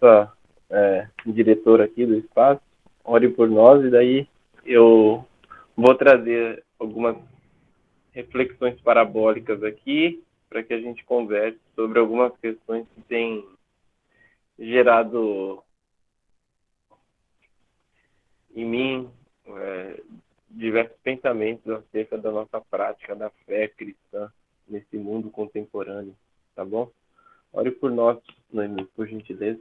nossa diretora aqui do espaço, ore por nós, e daí eu vou trazer algumas reflexões parabólicas aqui para que a gente converse sobre algumas questões que têm gerado em mim diversos pensamentos acerca da nossa prática da fé cristã nesse mundo contemporâneo, tá bom? Ore por nós, Noemi, por gentileza.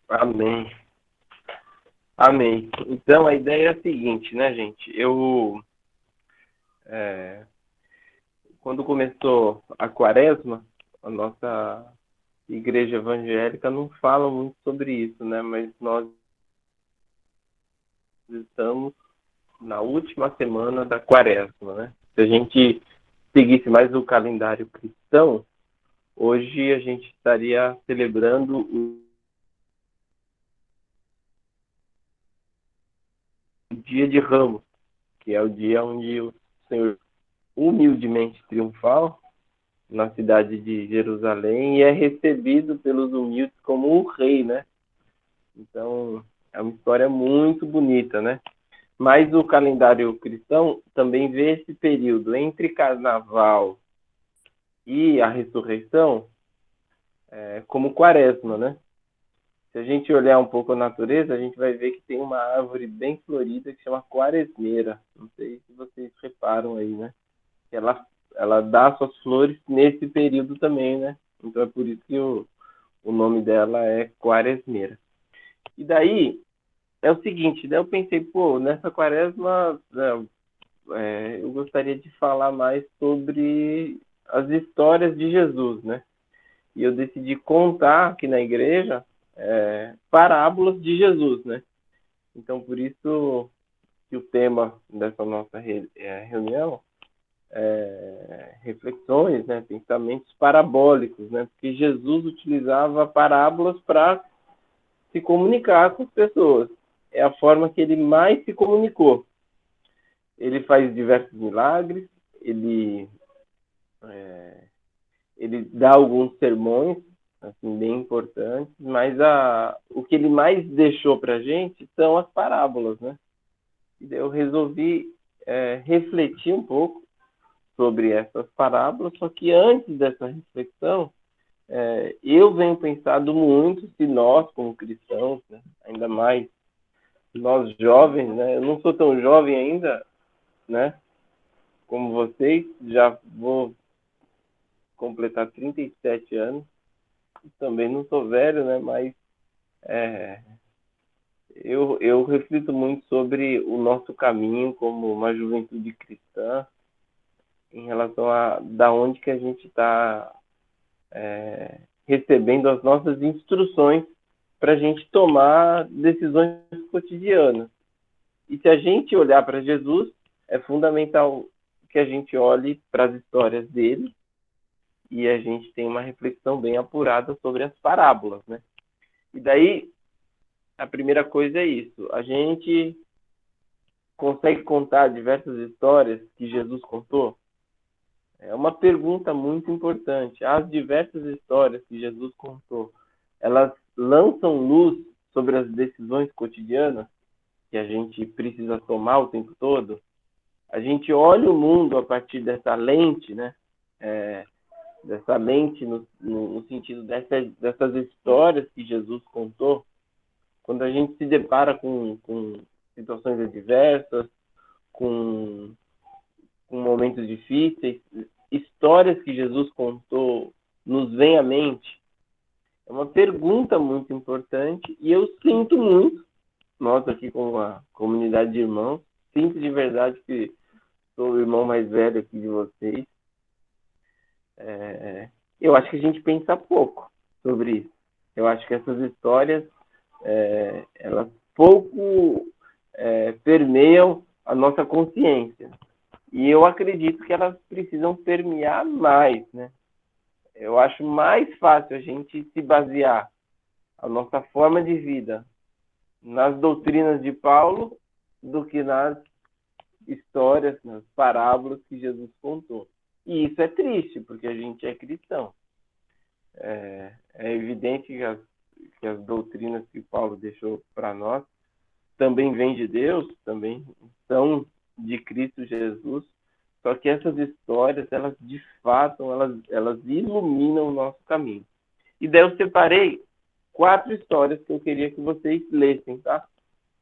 Amém. Amém. Então, a ideia é a seguinte, né, gente? Quando começou a quaresma, a nossa igreja evangélica não fala muito sobre isso, né? Mas nós estamos na última semana da quaresma, né? Se a gente seguisse mais o calendário cristão, hoje a gente estaria celebrando o Dia de Ramos, que é o dia onde o Senhor humildemente triunfal na cidade de Jerusalém e é recebido pelos humildes como o rei, né? Então, é uma história muito bonita, né? Mas o calendário cristão também vê esse período entre Carnaval e a ressurreição como quaresma, né? Se a gente olhar um pouco a natureza, a gente vai ver que tem uma árvore bem florida que chama quaresmeira. Não sei se vocês reparam aí, né? Ela dá suas flores nesse período também, né? Então é por isso que o nome dela é quaresmeira. E daí, é o seguinte, daí eu pensei, pô, nessa quaresma eu gostaria de falar mais sobre as histórias de Jesus, né? E eu decidi contar aqui na igreja parábolas de Jesus, né? Então, por isso que o tema dessa nossa reunião reflexões, né, pensamentos parabólicos, né, porque Jesus utilizava parábolas para se comunicar com as pessoas. É a forma que ele mais se comunicou. Ele faz diversos milagres, ele dá alguns sermões assim bem importantes, mas o que ele mais deixou para a gente são as parábolas, né? E daí eu resolvi refletir um pouco sobre essas parábolas, só que antes dessa reflexão, eu venho pensado muito se nós, como cristãos, né, ainda mais nós jovens, né, eu não sou tão jovem ainda, né, como vocês, já vou completar 37 anos, também não sou velho, né, mas eu reflito muito sobre o nosso caminho como uma juventude cristã, em relação a da onde que a gente está recebendo as nossas instruções para a gente tomar decisões cotidianas. E se a gente olhar para Jesus, é fundamental que a gente olhe para as histórias dele e a gente tenha uma reflexão bem apurada sobre as parábolas, né? E daí, a primeira coisa é isso. A gente consegue contar diversas histórias que Jesus contou? É uma pergunta muito importante. As diversas histórias que Jesus contou, elas lançam luz sobre as decisões cotidianas que a gente precisa tomar o tempo todo? A gente olha o mundo a partir dessa lente, né? Dessa lente no sentido dessas histórias que Jesus contou. Quando a gente se depara com situações adversas, com momentos difíceis, histórias que Jesus contou nos vêm à mente É uma pergunta muito importante e eu sinto muito, noto aqui com a comunidade de irmãos, sinto de verdade que sou o irmão mais velho aqui de vocês. Eu acho que a gente pensa pouco sobre isso. Eu acho que essas histórias, elas pouco permeiam a nossa consciência. E eu acredito que elas precisam permear mais, né? Eu acho mais fácil a gente se basear a nossa forma de vida nas doutrinas de Paulo do que nas histórias, nas parábolas que Jesus contou. E isso é triste, porque a gente é cristão. É evidente que as doutrinas que Paulo deixou para nós também vêm de Deus, também são de Cristo Jesus, só que essas histórias, elas de fato, elas iluminam o nosso caminho. E daí eu separei 4 histórias que eu queria que vocês lessem, tá?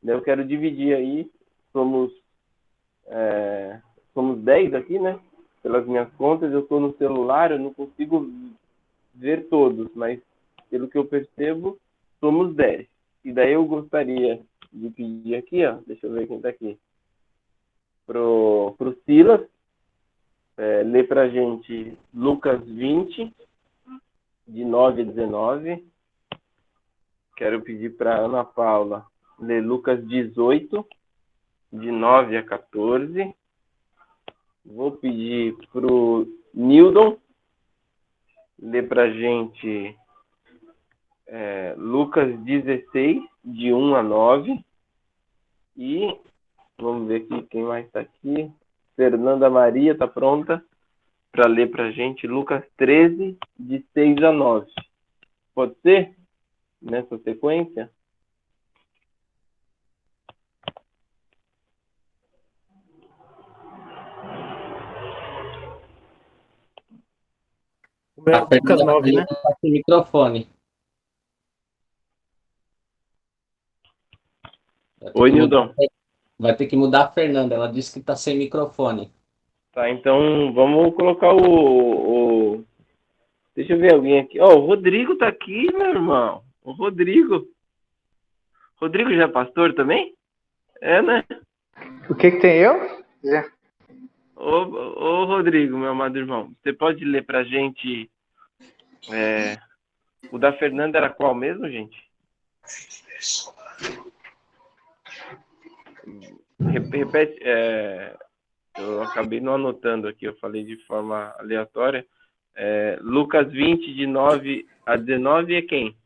Daí eu quero dividir aí, somos 10 aqui, né? Pelas minhas contas, eu estou no celular, eu não consigo ver todos, mas pelo que eu percebo, somos 10. E daí eu gostaria de pedir aqui, ó, deixa eu ver quem está aqui, pro Silas, ler pra gente Lucas 20, de 9 a 19. Quero pedir para Ana Paula ler Lucas 18, de 9 a 14. Vou pedir pro Nildon ler pra gente Lucas 16, de 1 a 9. E vamos ver aqui quem mais está aqui. Fernanda Maria está pronta para ler para a gente Lucas 13, de 6 a 9. Pode ser? Nessa sequência? O meu é A Lucas Fernanda 9, Maria né? está com o microfone. Oi, Nildon. Vai ter que mudar a Fernanda. Ela disse que está sem microfone. Tá, então vamos colocar o... Deixa eu ver alguém aqui. Ó, o Rodrigo tá aqui, meu irmão. O Rodrigo. Rodrigo já é pastor também? É, né? O que tem eu? Ô, Rodrigo, meu amado irmão, você pode ler pra gente o da Fernanda era qual mesmo, gente? Repete, eu acabei não anotando aqui, eu falei de forma aleatória. Lucas 20, de 9 a 19 é quem?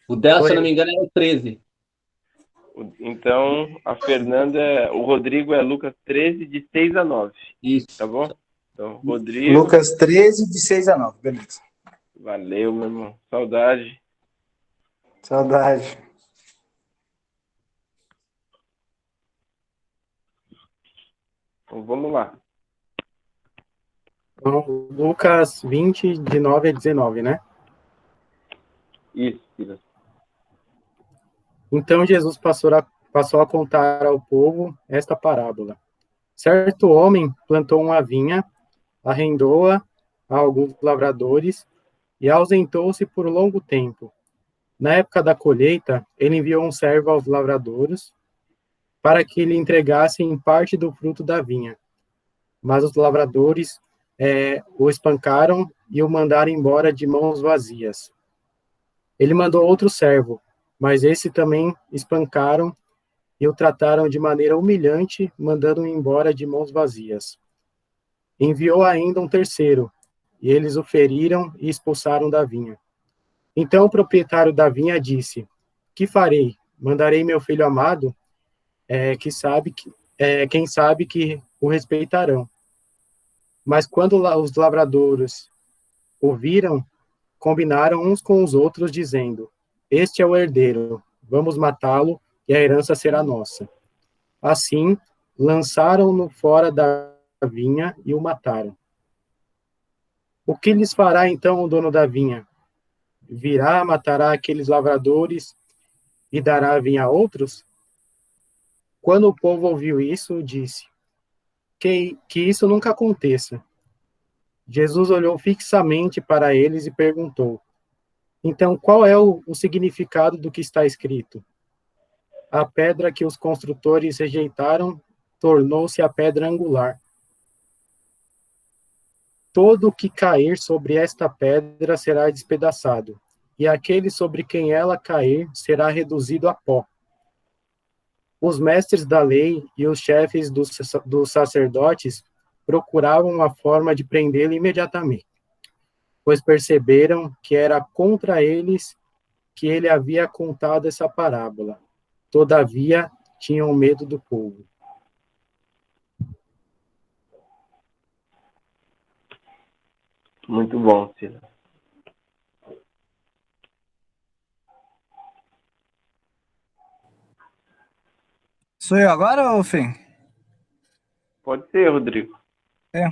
O dela, se eu não me engano, é o 13. Então, a Fernanda, o Rodrigo é Lucas 13, de 6 a 9. Isso. Tá bom? Então, Rodrigo. Lucas 13, de 6 a 9, beleza. Valeu, meu irmão. Saudade. Saudade. Então, vamos lá. Então, Lucas 20, de 9 a 19, né? Isso, Silas. Então Jesus passou a contar ao povo esta parábola. Certo homem plantou uma vinha, arrendou-a a alguns lavradores e ausentou-se por longo tempo. Na época da colheita, ele enviou um servo aos lavradores para que lhe entregassem parte do fruto da vinha. Mas os lavradores o espancaram e o mandaram embora de mãos vazias. Ele mandou outro servo, mas esse também espancaram e o trataram de maneira humilhante, mandando-o embora de mãos vazias. Enviou ainda um terceiro, e eles o feriram e expulsaram da vinha. Então o proprietário da vinha disse: Que farei? Mandarei meu filho amado, quem sabe que o respeitarão. Mas quando os lavradores ouviram, combinaram uns com os outros, dizendo: Este é o herdeiro, vamos matá-lo e a herança será nossa. Assim, lançaram-no fora da vinha e o mataram. O que lhes fará então o dono da vinha? Virá, matará aqueles lavradores e dará a vinha a outros? Quando o povo ouviu isso, disse: Que isso nunca aconteça. Jesus olhou fixamente para eles e perguntou: então, qual é o significado do que está escrito? A pedra que os construtores rejeitaram tornou-se a pedra angular. Todo o que cair sobre esta pedra será despedaçado, e aquele sobre quem ela cair será reduzido a pó. Os mestres da lei e os chefes dos sacerdotes procuravam uma forma de prendê-lo imediatamente, pois perceberam que era contra eles que ele havia contado essa parábola. Todavia, tinham medo do povo. Muito bom, Silas. Sou eu agora, ô Fê? Pode ser, Rodrigo. É.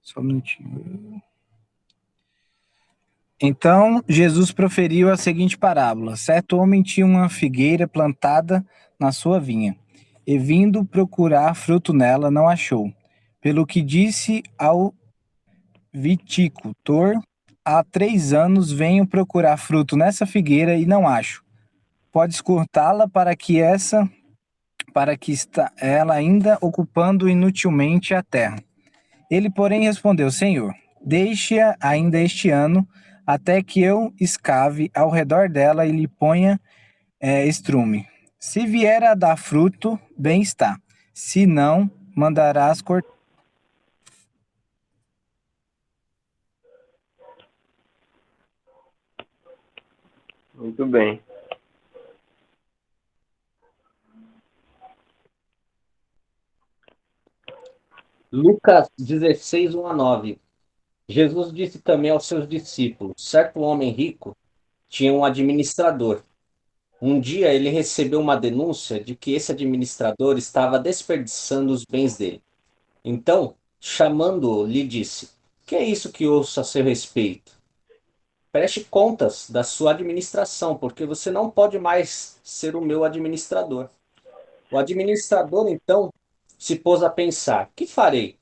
Só um minutinho. Então, Jesus proferiu a seguinte parábola: certo homem tinha uma figueira plantada na sua vinha, e vindo procurar fruto nela, não achou. Pelo que disse ao viticultor: há 3 anos venho procurar fruto nessa figueira e não acho. Podes cortá-la para que está ela ainda ocupando inutilmente a terra. Ele, porém, respondeu: Senhor, deixe-a ainda este ano, até que eu escave ao redor dela e lhe ponha estrume. Se vier a dar fruto, bem está. Se não, mandarás cortar. Muito bem. Lucas 16, 1 a 9. Jesus disse também aos seus discípulos: certo homem rico tinha um administrador. Um dia ele recebeu uma denúncia de que esse administrador estava desperdiçando os bens dele. Então, chamando-o, lhe disse: que é isso que ouço a seu respeito? Preste contas da sua administração, porque você não pode mais ser o meu administrador. O administrador, então, se pôs a pensar: que farei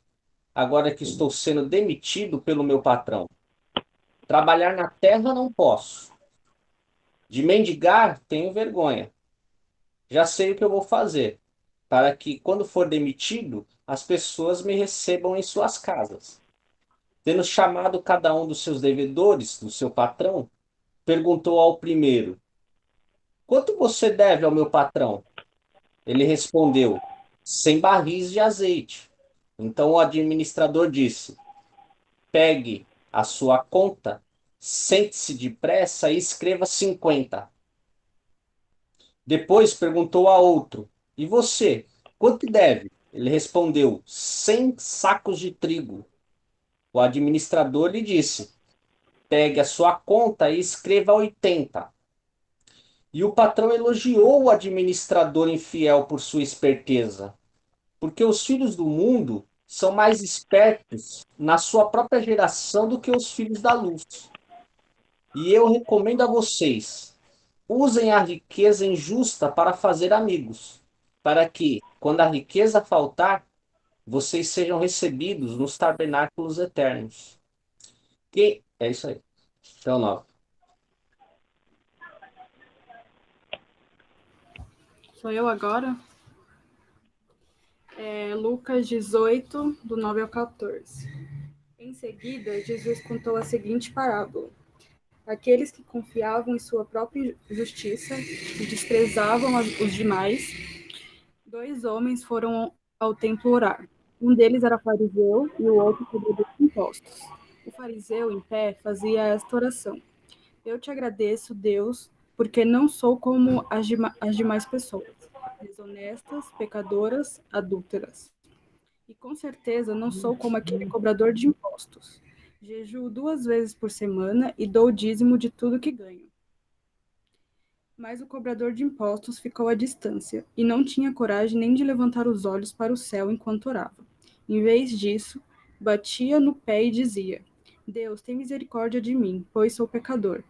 agora que estou sendo demitido pelo meu patrão? Trabalhar na terra não posso. De mendigar, tenho vergonha. Já sei o que eu vou fazer, para que, quando for demitido, as pessoas me recebam em suas casas. Tendo chamado cada um dos seus devedores, do seu patrão, perguntou ao primeiro: quanto você deve ao meu patrão? Ele respondeu: 100 barris de azeite. Então o administrador disse: pegue a sua conta, sente-se depressa e escreva 50. Depois perguntou a outro: e você, quanto deve? Ele respondeu: 100 sacos de trigo. O administrador lhe disse: pegue a sua conta e escreva 80. E o patrão elogiou o administrador infiel por sua esperteza, porque os filhos do mundo são mais espertos na sua própria geração do que os filhos da luz. E eu recomendo a vocês: usem a riqueza injusta para fazer amigos, para que, quando a riqueza faltar, vocês sejam recebidos nos tabernáculos eternos. É isso aí. Então, 9. Sou eu agora? Lucas 18, do 9 ao 14. Em seguida, Jesus contou a seguinte parábola: aqueles que confiavam em sua própria justiça e desprezavam os demais, 2 homens foram ao templo orar. Um deles era fariseu e o outro cobrador de impostos. O fariseu, em pé, fazia esta oração: eu te agradeço, Deus, porque não sou como as demais pessoas, desonestas, pecadoras, adúlteras. E com certeza não sou como aquele cobrador de impostos. Jejuo 2 vezes por semana e dou o dízimo de tudo que ganho. Mas o cobrador de impostos ficou à distância e não tinha coragem nem de levantar os olhos para o céu enquanto orava. Em vez disso, batia no pé e dizia: Deus, tem misericórdia de mim, pois sou pecador.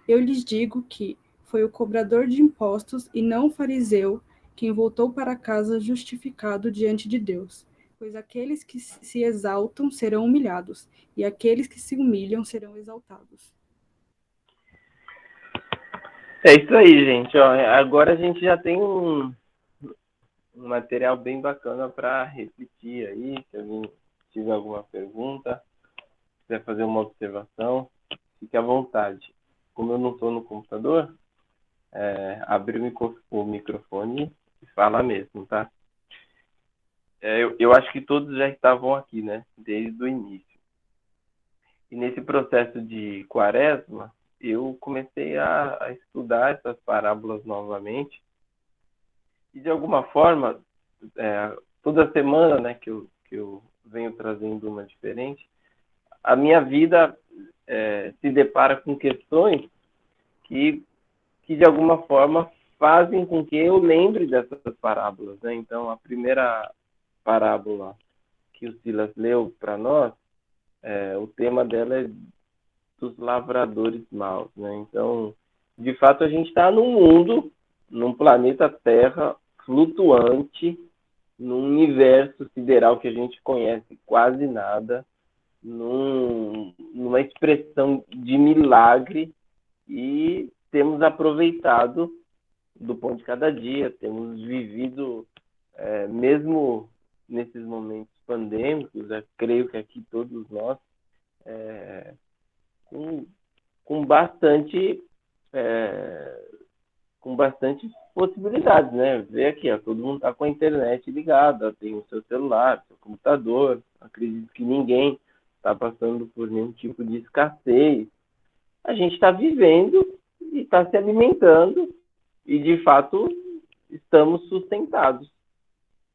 Eu lhes digo que foi o cobrador de impostos e não o fariseu quem voltou para casa justificado diante de Deus. Pois aqueles que se exaltam serão humilhados, e aqueles que se humilham serão exaltados. É isso aí, gente. Ó, agora a gente já tem um material bem bacana para refletir aí. Se alguém tiver alguma pergunta, quiser fazer uma observação, fique à vontade. Como eu não estou no computador, abre o microfone e fala mesmo, tá? Eu acho que todos já estavam aqui, né? Desde o início. E nesse processo de quaresma, eu comecei a estudar essas parábolas novamente. E de alguma forma, toda semana, né, que eu venho trazendo uma diferente, a minha vida se depara com questões que de alguma forma fazem com que eu lembre dessas parábolas, né? Então, a primeira parábola que o Silas leu para nós, o tema dela é dos lavradores maus, né? Então, de fato, a gente está num mundo, num planeta Terra flutuante, num universo sideral que a gente conhece quase nada, numa expressão de milagre, e temos aproveitado do pão de cada dia, temos vivido, mesmo nesses momentos pandêmicos, creio que aqui todos nós, com bastante possibilidades, né? Vê aqui, ó, todo mundo está com a internet ligada, tem o seu celular, seu computador. Acredito que ninguém está passando por nenhum tipo de escassez. A gente está vivendo e está se alimentando e, de fato, estamos sustentados,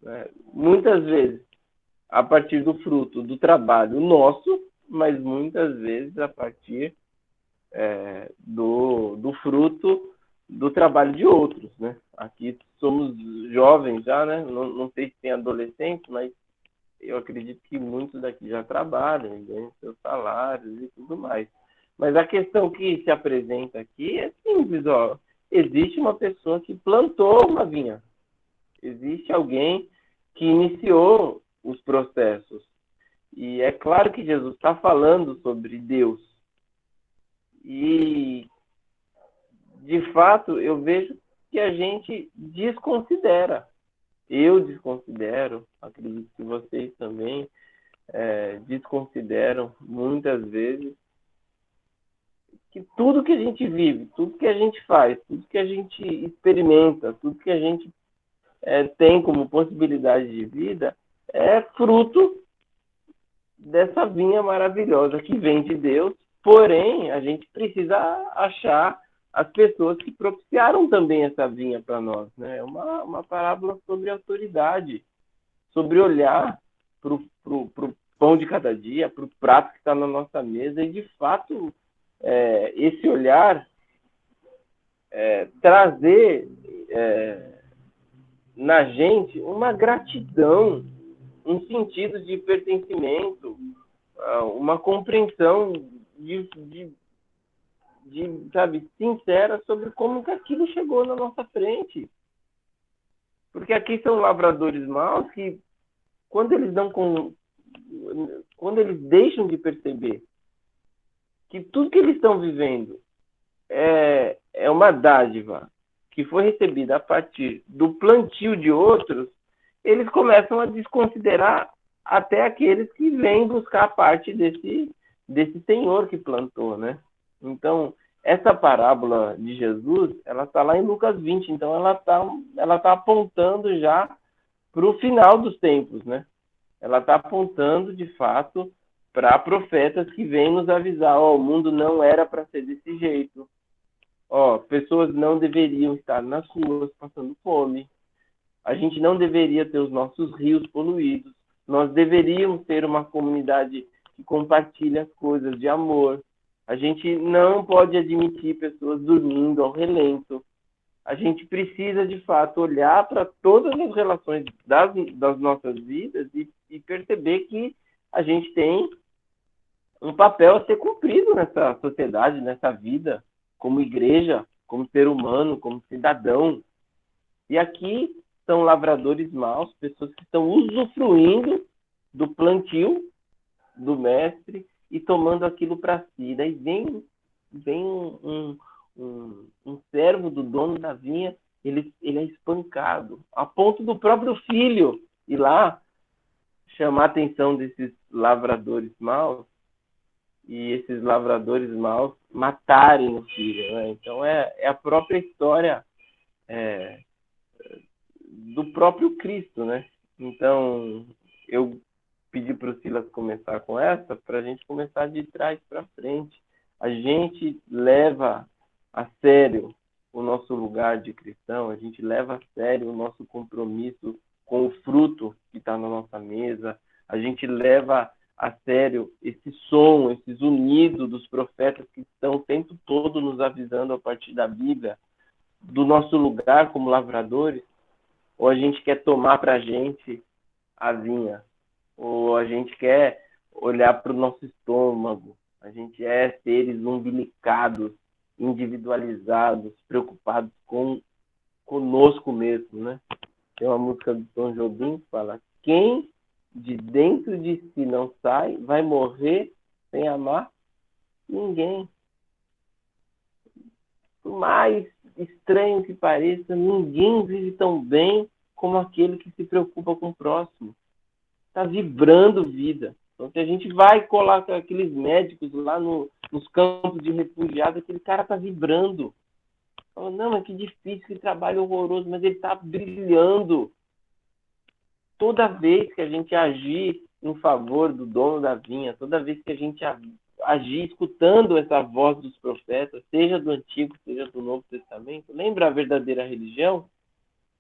né? Muitas vezes a partir do fruto do trabalho nosso, mas muitas vezes a partir do fruto do trabalho de outros, né? Aqui somos jovens já, né? Não sei se tem adolescentes, mas eu acredito que muitos daqui já trabalham, ganham seus salários e tudo mais. Mas a questão que se apresenta aqui é simples, ó. Existe uma pessoa que plantou uma vinha. Existe alguém que iniciou os processos. E é claro que Jesus está falando sobre Deus. E, de fato, eu vejo que a gente desconsidera. Eu desconsidero, acredito que vocês também desconsideram muitas vezes que tudo que a gente vive, tudo que a gente faz, tudo que a gente experimenta, tudo que a gente tem como possibilidade de vida é fruto dessa vinha maravilhosa que vem de Deus. Porém, a gente precisa achar as pessoas que propiciaram também essa vinha para nós, né? É uma parábola sobre autoridade, sobre olhar para o pão de cada dia, para o prato que está na nossa mesa e, de fato, esse olhar trazer na gente uma gratidão, um sentido de pertencimento, uma compreensão sabe, sincera sobre como que aquilo chegou na nossa frente. Porque aqui são lavradores maus que, quando eles deixam de perceber que tudo que eles estão vivendo é uma dádiva que foi recebida a partir do plantio de outros, eles começam a desconsiderar até aqueles que vêm buscar parte desse Senhor que plantou, né? Então, essa parábola de Jesus, ela está lá em Lucas 20, então ela tá apontando já para o final dos tempos, né? Ela está apontando, de fato, para profetas que vêm nos avisar, o mundo não era para ser desse jeito. Pessoas não deveriam estar nas ruas passando fome. A gente não deveria ter os nossos rios poluídos. Nós deveríamos ter uma comunidade que compartilha as coisas de amor. A gente não pode admitir pessoas dormindo ao relento. A gente precisa, de fato, olhar para todas as relações das nossas vidas e perceber que a gente tem um papel a ser cumprido nessa sociedade, nessa vida, como igreja, como ser humano, como cidadão. E aqui são lavradores maus, pessoas que estão usufruindo do plantio do mestre e tomando aquilo para si. Daí vem um servo do dono da vinha, ele é espancado, a ponto do próprio filho ir lá chamar a atenção desses lavradores maus, e esses lavradores maus matarem o filho, né? Então é a própria história do próprio Cristo, né? Então eu pedi para o Silas começar com essa, para a gente começar de trás para frente. A gente leva a sério o nosso lugar de cristão, a gente leva a sério o nosso compromisso com o fruto que está na nossa mesa, a gente leva a sério esse som, esses unidos dos profetas que estão o tempo todo nos avisando a partir da Bíblia, do nosso lugar como lavradores, ou a gente quer tomar para a gente a vinha, ou a gente quer olhar para o nosso estômago, a gente é seres umbilicados, individualizados, preocupados conosco mesmo, né? Tem uma música do Tom Jobim que fala: quem de dentro de si não sai, vai morrer sem amar ninguém. Por mais estranho que pareça, ninguém vive tão bem como aquele que se preocupa com o próximo. Está vibrando vida. Então, se a gente vai colar aqueles médicos lá nos campos de refugiados, aquele cara está vibrando. Fala, não, mas que difícil, que trabalho horroroso, mas ele está brilhando. Toda vez que a gente agir em favor do dono da vinha, toda vez que a gente agir escutando essa voz dos profetas, seja do Antigo, seja do Novo Testamento, lembra a verdadeira religião?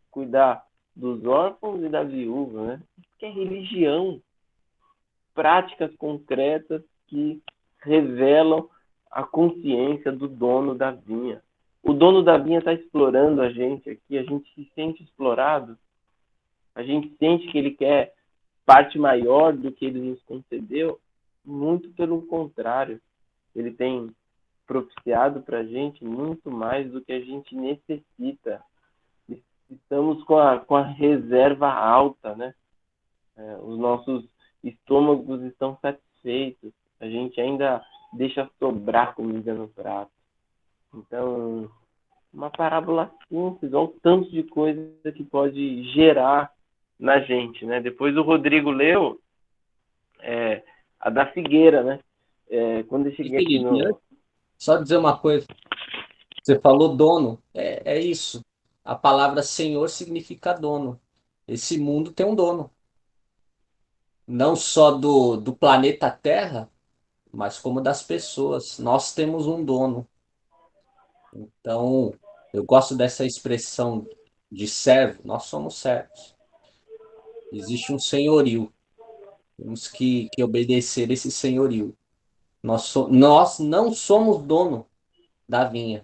Cuidar dos órfãos e da viúva, né? Que é religião. Práticas concretas que revelam a consciência do dono da vinha. O dono da vinha está explorando a gente aqui, a gente se sente explorado, a gente sente que ele quer parte maior do que ele nos concedeu. Muito pelo contrário, ele tem propiciado para a gente muito mais do que a gente necessita. Estamos com a reserva alta, né? Os nossos estômagos estão satisfeitos, a gente ainda deixa sobrar comida no prato. Então, uma parábola simples, olha o tanto de coisa que pode gerar na gente, né? Depois o Rodrigo leu a da figueira, né? Quando eu cheguei aqui no... Só dizer uma coisa, você falou dono, é isso. A palavra Senhor significa dono. Esse mundo tem um dono. Não só do planeta Terra, mas como das pessoas. Nós temos um dono. Então, eu gosto dessa expressão de servo. Nós somos servos. Existe um senhorio. Temos que obedecer esse senhorio. Nós não somos dono da vinha.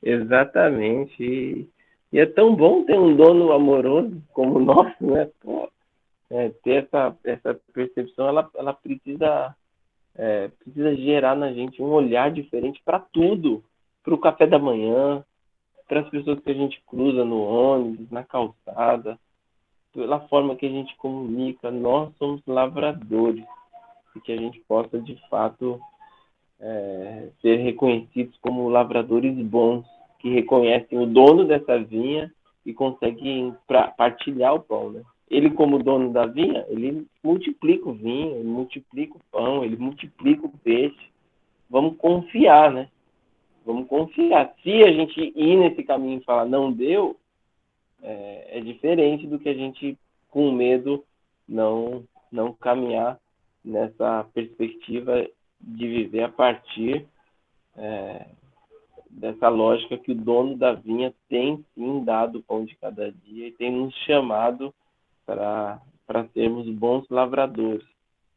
Exatamente. E é tão bom ter um dono amoroso como o nosso, né? Pô, ter essa percepção, ela precisa gerar na gente um olhar diferente para tudo. Para o café da manhã, para as pessoas que a gente cruza no ônibus, na calçada, pela forma que a gente comunica. Nós somos lavradores, e que a gente possa, de fato, ser reconhecidos como lavradores bons, que reconhecem o dono dessa vinha e conseguem partilhar o pão, né? Ele, como dono da vinha, ele multiplica o vinho, ele multiplica o pão, ele multiplica o peixe. Vamos confiar, né? Vamos confiar. Se a gente ir nesse caminho e falar não deu, é diferente do que a gente, com medo, não caminhar nessa perspectiva de viver a partir dessa lógica que o dono da vinha tem sim dado o pão de cada dia e tem nos chamado para sermos bons lavradores.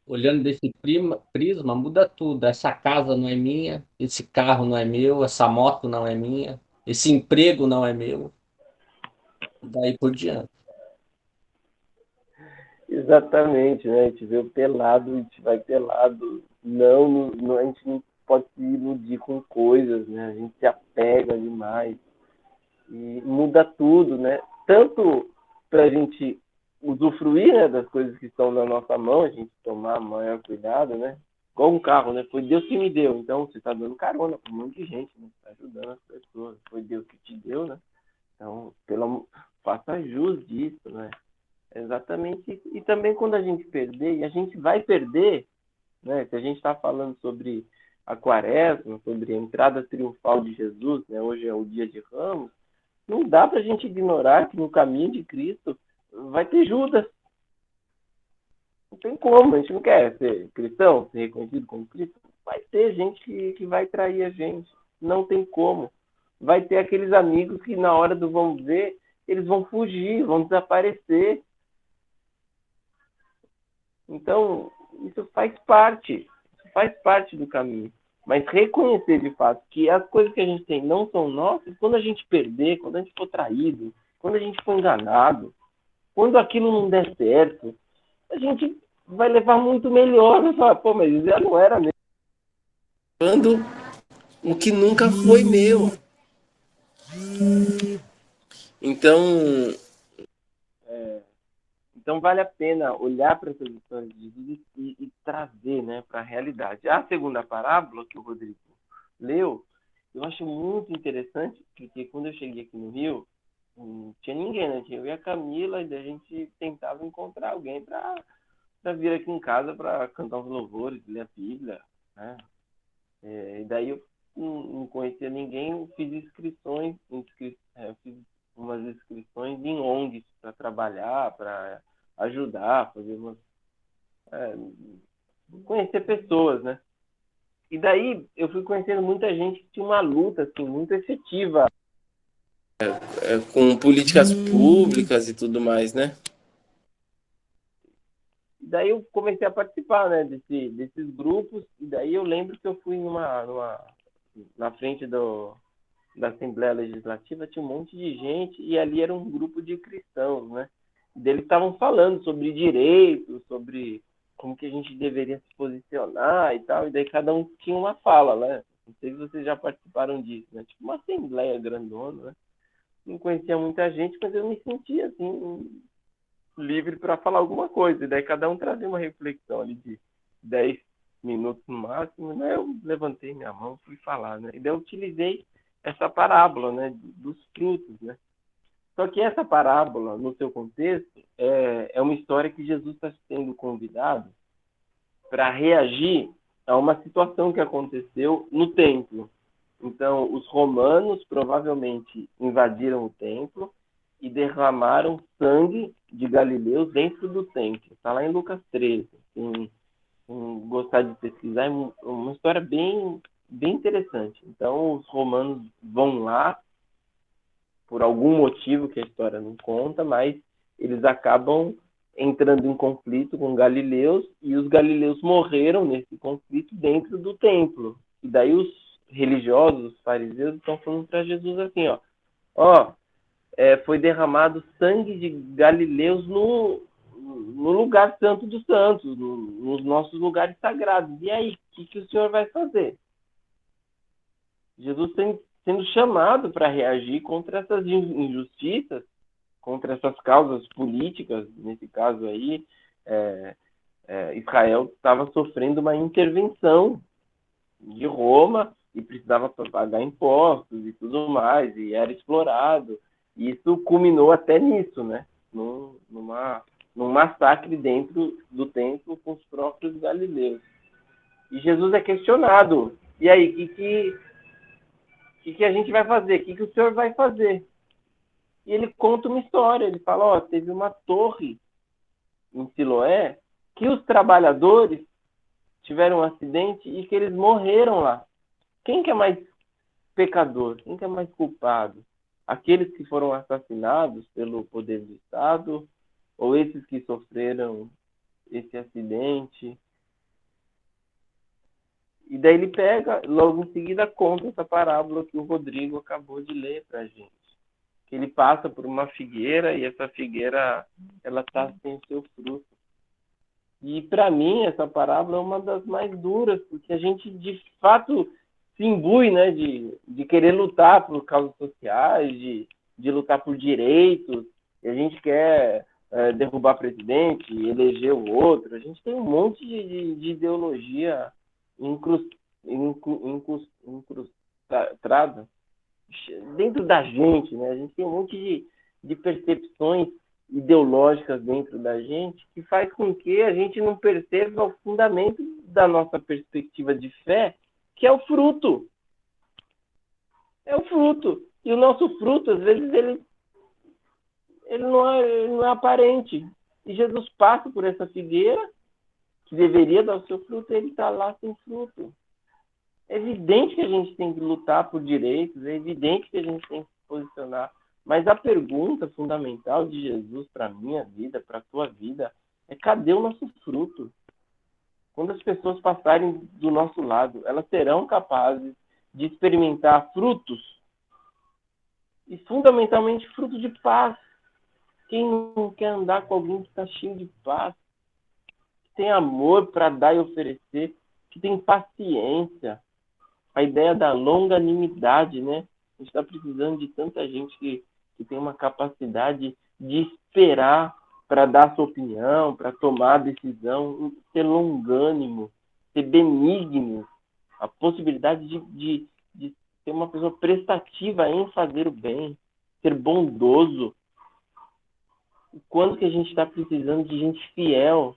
Olhando desse prisma, muda tudo. Essa casa não é minha, esse carro não é meu, essa moto não é minha, esse emprego não é meu. E daí por diante. Exatamente, né? A gente vê o pelado, a gente vai pelado. Não, a gente não pode se iludir com coisas, né? A gente se apega demais e muda tudo, né? Tanto para a gente usufruir, né, das coisas que estão na nossa mão, a gente tomar maior cuidado, né? Igual um carro, né? Foi Deus que me deu, então você está dando carona para um monte de gente, né? Está ajudando as pessoas. Foi Deus que te deu, né? Então, faça jus disso, né? Exatamente isso. E também quando a gente perder, e a gente vai perder, né? Se a gente está falando sobre a Quaresma, sobre a entrada triunfal de Jesus, né? Hoje é o dia de Ramos, não dá para a gente ignorar que no caminho de Cristo vai ter Judas. Não tem como, a gente não quer ser cristão, ser reconhecido como Cristo. Vai ter gente que vai trair a gente. Não tem como. Vai ter aqueles amigos que na hora do vamos ver, eles vão fugir, vão desaparecer. Então, isso faz parte do caminho. Mas reconhecer de fato que as coisas que a gente tem não são nossas, quando a gente perder, quando a gente for traído, quando a gente for enganado, quando aquilo não der certo, a gente vai levar muito melhor. Vai falar, pô, mas já não era mesmo. Quando o que nunca foi meu. Então vale a pena olhar para essas histórias de Jesus e trazer, né, para a realidade. A segunda parábola que o Rodrigo leu, eu acho muito interessante, porque quando eu cheguei aqui no Rio, não tinha ninguém, né? Tinha eu e a Camila, e a gente tentava encontrar alguém para vir aqui em casa para cantar uns louvores, ler a Bíblia, né? E daí eu não conhecia ninguém, fiz inscrições, fiz umas inscrições em ONGs para trabalhar, para ajudar, fazer conhecer pessoas, né? E daí eu fui conhecendo muita gente que tinha uma luta assim, muito efetiva com políticas públicas e tudo mais, né? E daí eu comecei a participar, né, desses grupos, e daí eu lembro que eu fui na frente da Assembleia Legislativa, tinha um monte de gente, e ali era um grupo de cristãos, né? E eles estavam falando sobre direitos, sobre como que a gente deveria se posicionar e tal, e daí cada um tinha uma fala, né? Não sei se vocês já participaram disso, né? Tipo uma assembleia grandona, né? Não conhecia muita gente, mas eu me sentia, assim, livre para falar alguma coisa. E daí cada um trazia uma reflexão ali de 10 minutos no máximo, né? Eu levantei minha mão, fui falar, né? E daí eu utilizei essa parábola, né, dos frutos, né? Só que essa parábola, no seu contexto, é uma história que Jesus está sendo convidado para reagir a uma situação que aconteceu no templo. Então, os romanos provavelmente invadiram o templo e derramaram sangue de galileus dentro do templo. Está lá em Lucas 13. Quem gostar de pesquisar, é uma história bem interessante. Então, os romanos vão lá, por algum motivo que a história não conta, mas eles acabam entrando em conflito com galileus, e os galileus morreram nesse conflito dentro do templo. E daí os religiosos, os fariseus, estão falando para Jesus assim, foi derramado sangue de galileus no lugar santo dos santos, nos nossos lugares sagrados. E aí, o que o senhor vai fazer? Jesus sendo chamado para reagir contra essas injustiças, contra essas causas políticas. Nesse caso aí, Israel estava sofrendo uma intervenção de Roma e precisava pagar impostos e tudo mais, e era explorado. E isso culminou até nisso, né? Num massacre dentro do templo com os próprios galileus. E Jesus é questionado. E aí, o que a gente vai fazer? O que o senhor vai fazer? E ele conta uma história. Ele fala, teve uma torre em Siloé que os trabalhadores tiveram um acidente e que eles morreram lá. Quem que é mais pecador? Quem que é mais culpado? Aqueles que foram assassinados pelo poder do Estado ou esses que sofreram esse acidente? E daí ele pega, logo em seguida conta essa parábola que o Rodrigo acabou de ler para a gente. Que ele passa por uma figueira e essa figueira ela está sem o seu fruto. E para mim essa parábola é uma das mais duras, porque a gente de fato se imbui, né, de querer lutar por causas sociais, de lutar por direitos, e a gente quer derrubar presidente, eleger o outro. A gente tem um monte de ideologia incrustada dentro da gente, né? A gente tem um monte de percepções ideológicas dentro da gente que faz com que a gente não perceba o fundamento da nossa perspectiva de fé, que é o fruto. É o fruto. E o nosso fruto, às vezes, ele não é aparente. E Jesus passa por essa figueira, que deveria dar o seu fruto, e ele está lá sem fruto. É evidente que a gente tem que lutar por direitos, é evidente que a gente tem que se posicionar, mas a pergunta fundamental de Jesus para a minha vida, para a tua vida, é: cadê o nosso fruto? Quando as pessoas passarem do nosso lado, elas serão capazes de experimentar frutos, e fundamentalmente fruto de paz. Quem não quer andar com alguém que está cheio de paz, que tem amor para dar e oferecer, que tem paciência? A ideia da longanimidade, né? A gente está precisando de tanta gente que tem uma capacidade de esperar para dar sua opinião, para tomar a decisão, ser longânimo, ser benigno, a possibilidade de ser uma pessoa prestativa em fazer o bem, ser bondoso. Quando que a gente está precisando de gente fiel,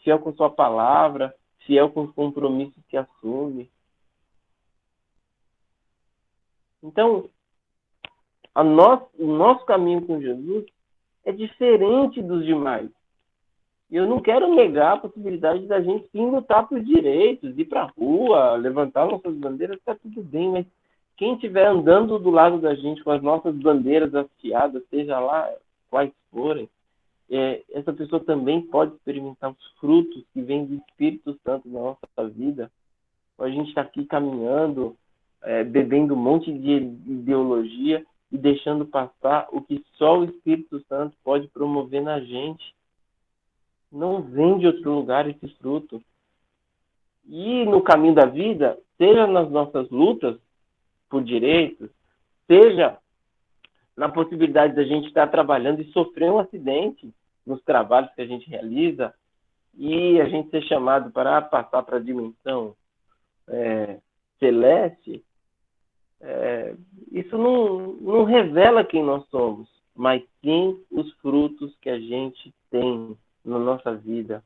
fiel com sua palavra, fiel com os compromissos que assume? Então, o nosso caminho com Jesus é diferente dos demais. E eu não quero negar a possibilidade da gente sim lutar por direitos, ir para a rua, levantar nossas bandeiras, está tudo bem, mas quem estiver andando do lado da gente com as nossas bandeiras hasteadas, seja lá quais forem, essa pessoa também pode experimentar os frutos que vêm do Espírito Santo na nossa vida. A gente está aqui caminhando, bebendo um monte de ideologia e deixando passar o que só o Espírito Santo pode promover na gente. Não vem de outro lugar esse fruto. E no caminho da vida, seja nas nossas lutas por direitos, seja na possibilidade da gente estar trabalhando e sofrer um acidente nos trabalhos que a gente realiza e a gente ser chamado para passar para a dimensão celeste, isso não revela quem nós somos, mas sim os frutos que a gente tem na nossa vida.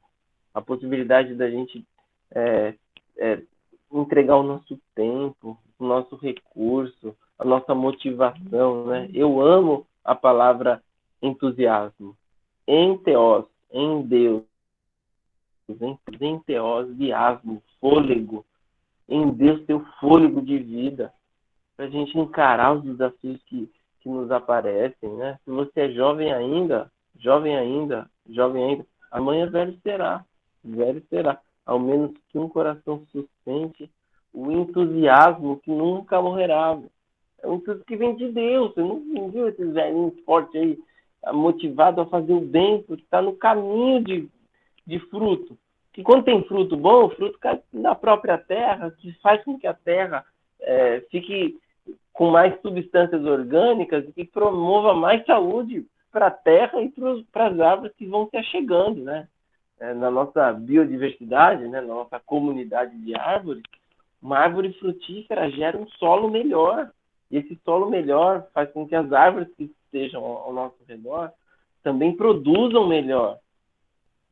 A possibilidade da gente entregar o nosso tempo, o nosso recurso, a nossa motivação, né? Eu amo a palavra entusiasmo. Enteos, em Deus. Enteos, diasmo, fôlego. Em Deus ter o fôlego de vida, para a gente encarar os desafios que nos aparecem, né? Se você é jovem ainda, amanhã velho será. Ao menos que um coração sustente o entusiasmo que nunca morrerá. É um entusiasmo que vem de Deus. Você não viu esses velhinhos fortes aí, motivados a fazer o bem, porque está no caminho de fruto. Que quando tem fruto bom, o fruto cai na própria terra, que faz com que a terra fique com mais substâncias orgânicas e que promova mais saúde para a terra e para as árvores que vão se achegando, né? Na nossa biodiversidade, né? Na nossa comunidade de árvores, uma árvore frutífera gera um solo melhor. E esse solo melhor faz com que as árvores que estejam ao nosso redor também produzam melhor.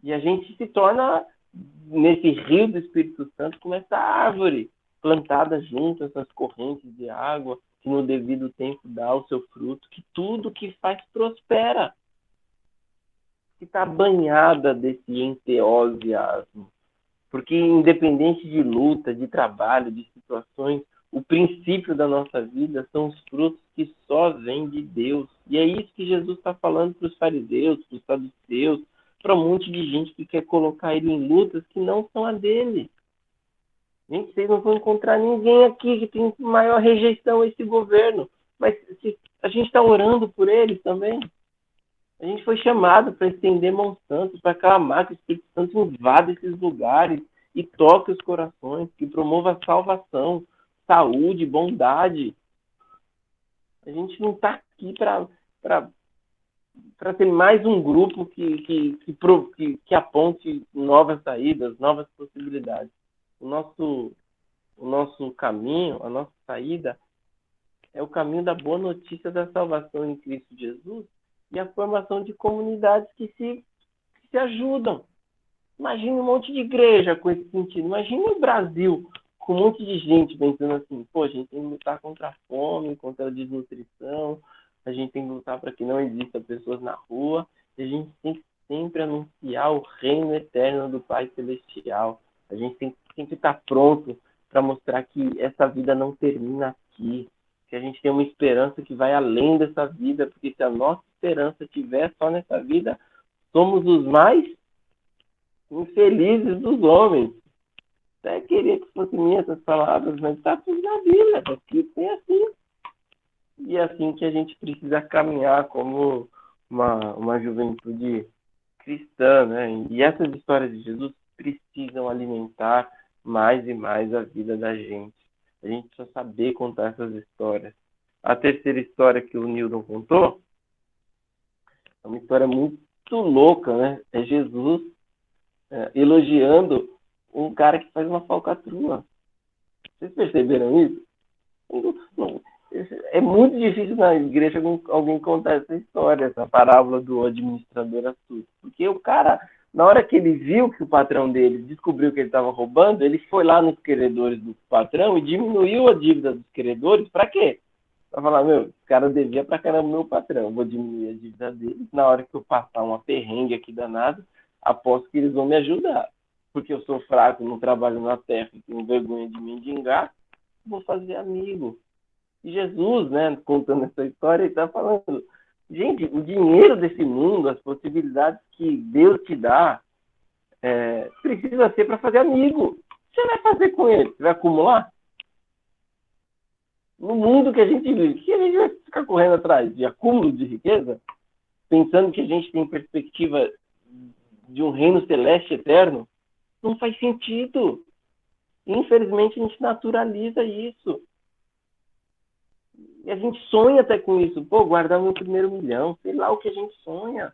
E a gente se torna, nesse rio do Espírito Santo, como essa árvore plantada junto a essas correntes de água, que no devido tempo dá o seu fruto, que tudo que faz prospera, que está banhada desse enteosiasmo. Porque independente de luta, de trabalho, de situações, o princípio da nossa vida são os frutos que só vêm de Deus. E é isso que Jesus está falando para os fariseus, para os saduceus, para um monte de gente que quer colocar ele em lutas que não são a dele. Gente, vocês não vão encontrar ninguém aqui que tem maior rejeição a esse governo. Mas a gente está orando por eles também. A gente foi chamado para estender mãos santas, para clamar que o Espírito Santo invada esses lugares e toque os corações, que promova a salvação, saúde, bondade. A gente não está aqui para ter mais um grupo que aponte novas saídas, novas possibilidades. O nosso caminho, a nossa saída, é o caminho da boa notícia da salvação em Cristo Jesus e a formação de comunidades que se ajudam. Imagine um monte de igreja com esse sentido. Imagine o Brasil com um monte de gente pensando assim, pô, a gente tem que lutar contra a fome, contra a desnutrição, a gente tem que lutar para que não existam pessoas na rua, e a gente tem que sempre anunciar o reino eterno do Pai Celestial. A gente tem que estar pronto para mostrar que essa vida não termina aqui, que a gente tem uma esperança que vai além dessa vida, porque se a nossa esperança estiver só nessa vida, somos os mais infelizes dos homens. Até queria que fossem minhas essas palavras, mas está tudo na Bíblia, porque tem assim. E é assim que a gente precisa caminhar como uma juventude cristã, né? E essas histórias de Jesus precisam alimentar mais e mais a vida da gente. A gente precisa saber contar essas histórias. A terceira história que o Nildon contou é uma história muito louca, né? É Jesus elogiando um cara que faz uma falcatrua. Vocês perceberam isso? Não. É muito difícil na igreja alguém contar essa história, essa parábola do administrador astuto. Porque o cara, na hora que ele viu que o patrão dele descobriu que ele estava roubando, ele foi lá nos credores do patrão e diminuiu a dívida dos credores. Para quê? Para falar, o cara devia pra caramba meu patrão, vou diminuir a dívida dele. Na hora que eu passar uma perrengue aqui danada, aposto que eles vão me ajudar. Porque eu sou fraco, não trabalho na terra, tenho vergonha de mendigar, vou fazer amigo. E Jesus, né, contando essa história, ele está falando, gente, o dinheiro desse mundo, as possibilidades que Deus te dá, precisa ser para fazer amigo. O que você vai fazer com ele? Você vai acumular? No mundo que a gente vive, que a gente vai ficar correndo atrás de acúmulo de riqueza, pensando que a gente tem perspectiva de um reino celeste eterno? Não faz sentido. Infelizmente, a gente naturaliza isso. E a gente sonha até com isso. Pô, guardar meu primeiro milhão. Sei lá o que a gente sonha.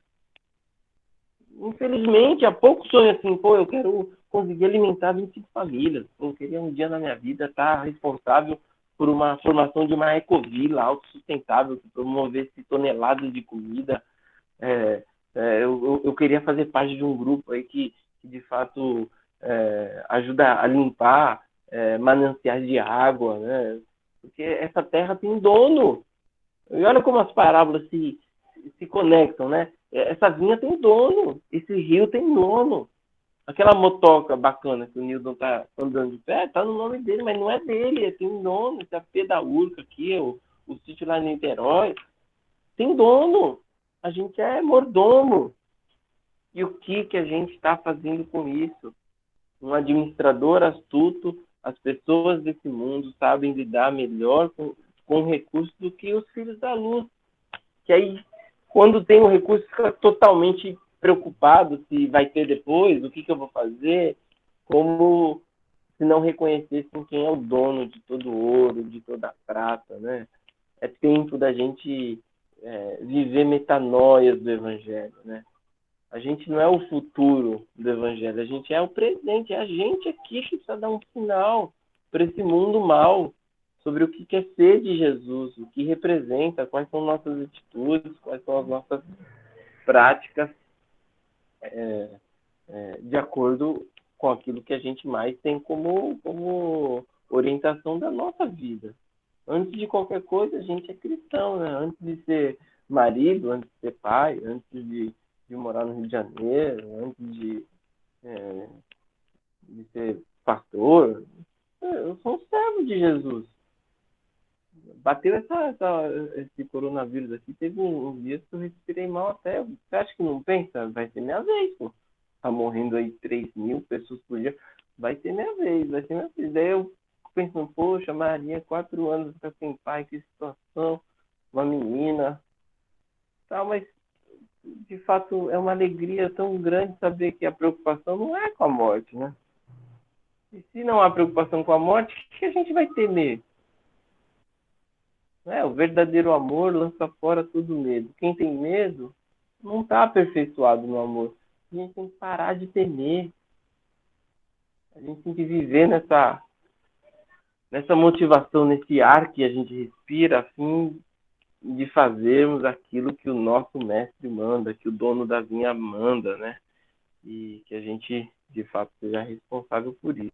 Infelizmente, há pouco sonho assim, pô, eu quero conseguir alimentar 25 famílias. Pô, eu queria um dia na minha vida estar responsável por uma formação de uma ecovila autossustentável que promovesse toneladas de comida. Eu queria fazer parte de um grupo aí que de fato ajuda a limpar mananciais de água, né? Porque essa terra tem dono. E olha como as parábolas se conectam, né? Essa vinha tem dono, esse rio tem dono. Aquela motoca bacana que o Nildon tá andando de pé, tá no nome dele, mas não é dele, tem um dono. Esse AP da Urca aqui, o sítio lá em Niterói, tem dono. A gente é mordomo. E o que a gente está fazendo com isso? Um administrador astuto, as pessoas desse mundo sabem lidar melhor com recursos do que os filhos da luz. Que aí, quando tem um recurso, fica totalmente preocupado se vai ter depois, o que eu vou fazer, como se não reconhecessem quem é o dono de todo o ouro, de toda a prata, né? É tempo da gente viver metanoias do Evangelho, né? A gente não é o futuro do Evangelho, a gente é o presente, é a gente aqui que precisa dar um sinal para esse mundo mal, sobre o que é ser de Jesus, o que representa, quais são nossas atitudes, quais são as nossas práticas, de acordo com aquilo que a gente mais tem como orientação da nossa vida. Antes de qualquer coisa, a gente é cristão, né? Antes de ser marido, antes de ser pai, antes de morar no Rio de Janeiro, antes de ser pastor, eu sou um servo de Jesus. Bateu esse coronavírus aqui, teve uns dias que eu respirei mal até. Você acha que não pensa? Vai ser minha vez, pô. Tá morrendo aí 3.000 pessoas por dia. Vai ser minha vez, vai ser minha vez. Daí eu fico pensando, poxa, Maria, 4 anos, fica sem pai, que situação. Uma menina. Tá, mas de fato, é uma alegria tão grande saber que a preocupação não é com a morte, né? E se não há preocupação com a morte, o que a gente vai temer? O verdadeiro amor lança fora todo medo. Quem tem medo não está aperfeiçoado no amor. A gente tem que parar de temer. A gente tem que viver nessa motivação, nesse ar que a gente respira, a fim de fazermos aquilo que o nosso mestre manda, que o dono da vinha manda, né? E que a gente, de fato, seja responsável por isso.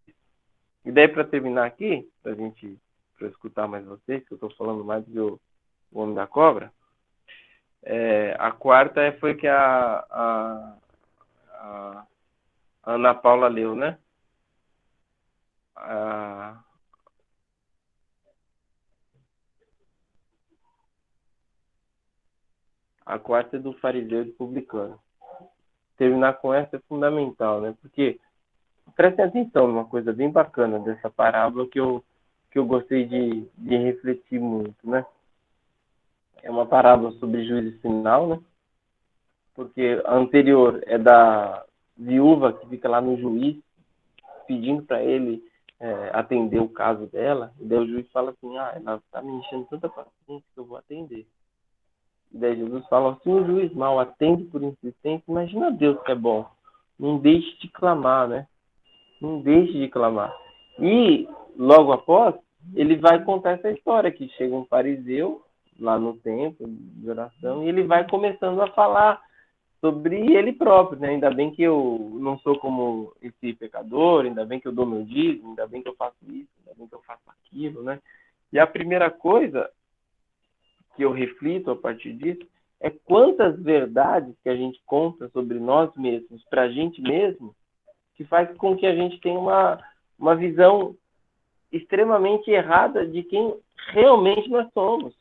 E daí, para terminar aqui, para eu escutar mais vocês, que eu estou falando mais do Homem da Cobra, a quarta foi que a Ana Paula leu, né? A quarta é do fariseu e do publicano. Terminar com essa é fundamental, né? Porque prestem atenção numa coisa bem bacana dessa parábola que eu gostei de refletir muito, né? É uma parábola sobre juízo final, né? Porque a anterior é da viúva que fica lá no juiz pedindo para ele atender o caso dela. E daí o juiz fala assim, ela está me enchendo tanta paciência que eu vou atender. E daí Jesus fala assim, o juiz mal atende por insistência, imagina Deus que é bom. Não deixe de clamar, né? Não deixe de clamar. E, logo após, ele vai contar essa história, que chega um fariseu lá no templo de oração, e ele vai começando a falar sobre ele próprio, né? Ainda bem que eu não sou como esse pecador, ainda bem que eu dou meu dízimo, ainda bem que eu faço isso, ainda bem que eu faço aquilo, né? E a primeira coisa que eu reflito a partir disso é quantas verdades que a gente conta sobre nós mesmos, para a gente mesmo, que faz com que a gente tenha uma visão extremamente errada de quem realmente nós somos.